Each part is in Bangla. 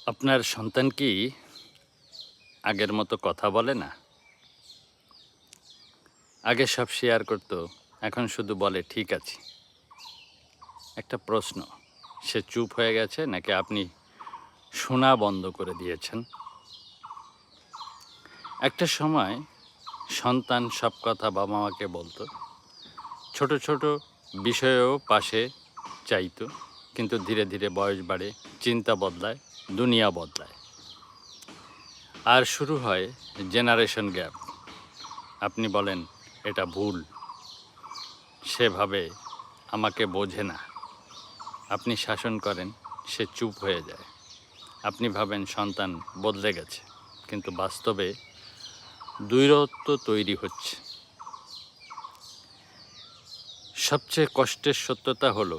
আপনার সন্তান কি আগের মতো কথা বলে না? আগে সব শেয়ার করত, এখন শুধু বলে ঠিক আছে। একটা প্রশ্ন, সে চুপ হয়ে গেছে নাকি আপনি শোনা বন্ধ করে দিয়েছেন? একটা সময় সন্তান সব কথা বাবা মাকে বলতো, ছোট ছোট বিষয়েও পাশে চাইতো, কিন্তু ধীরে ধীরে বয়স বাড়ে, চিন্তা বদলায়, দুনিয়া বদলায়, আর শুরু হয় জেনারেশন গ্যাপ। আপনি বলেন এটা ভুল, সেভাবে আমাকে বোঝে না। আপনি শাসন করেন, সে চুপ হয়ে যায়। আপনি ভাবেন সন্তান বদলে গেছে, কিন্তু বাস্তবে দূরত্ব তৈরি হচ্ছে। সবচেয়ে কষ্টের সত্যতা হলো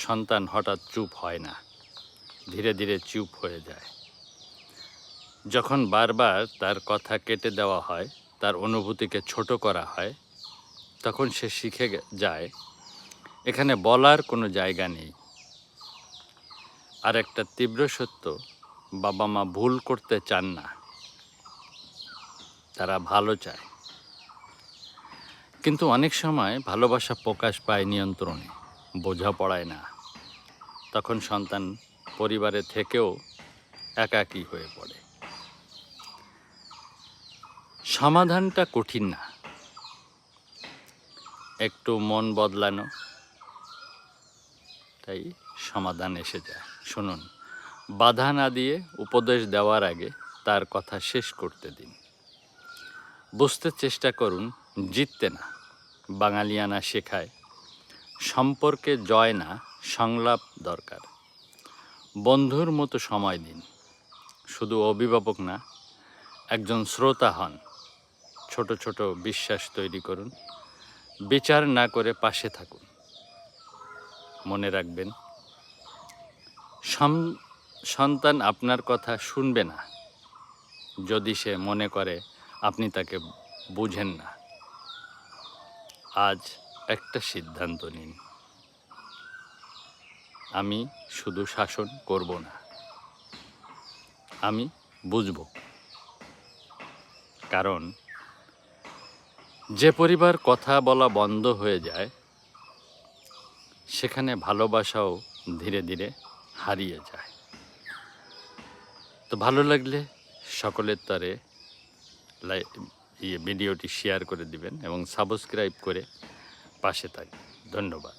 সন্তান হঠাৎ চুপ হয় না, ধীরে ধীরে চুপ হয়ে যায়। যখন বারবার তার কথা কেটে দেওয়া হয়, তার অনুভূতিকে ছোট করা হয়, তখন সে শিখে যায় এখানে বলার কোনো জায়গা নেই। আর একটা তীব্র সত্য, বাবা মা ভুল করতে চান না, তারা ভালো চায়। কিন্তু অনেক সময় ভালোবাসা প্রকাশ পায় নিয়ন্ত্রণে, বোঝাপড়ায় না। তখন সন্তান পরিবারে থেকেও একাকী হয়ে পড়ে। সমাধানটা কঠিন না, একটু মন বদলানো, তাই সমাধান এসে যায়। শুনুন, বাধা না দিয়ে উপদেশ দেওয়ার আগে তার কথা শেষ করতে দিন। বুঝতে চেষ্টা করুন, জিততে না। বাঙালিয়ানা শেখায় সম্পর্কে জয় না, সংলাপ দরকার। বন্ধুর মতো সময় দিন, শুধু অভিভাবক না, একজন শ্রোতা হন। ছোট ছোট বিশ্বাস তৈরি করুন, বিচার না করে পাশে থাকুন। মনে রাখবেন, সন্তান আপনার কথা শুনবে না যদি সে মনে করে আপনি তাকে বুঝেন না। আজ একটা সিদ্ধান্ত নিন, আমি শুধু শাসন করব না, আমি বুঝব। কারণ যে পরিবার কথা বলা বন্ধ হয়ে যায়, সেখানে ভালোবাসাও ধীরে ধীরে হারিয়ে যায়। তো ভালো লাগলে সকলের তরে ভিডিওটি শেয়ার করে দিবেন এবং সাবস্ক্রাইব করে পাশে থাকবেন। ধন্যবাদ।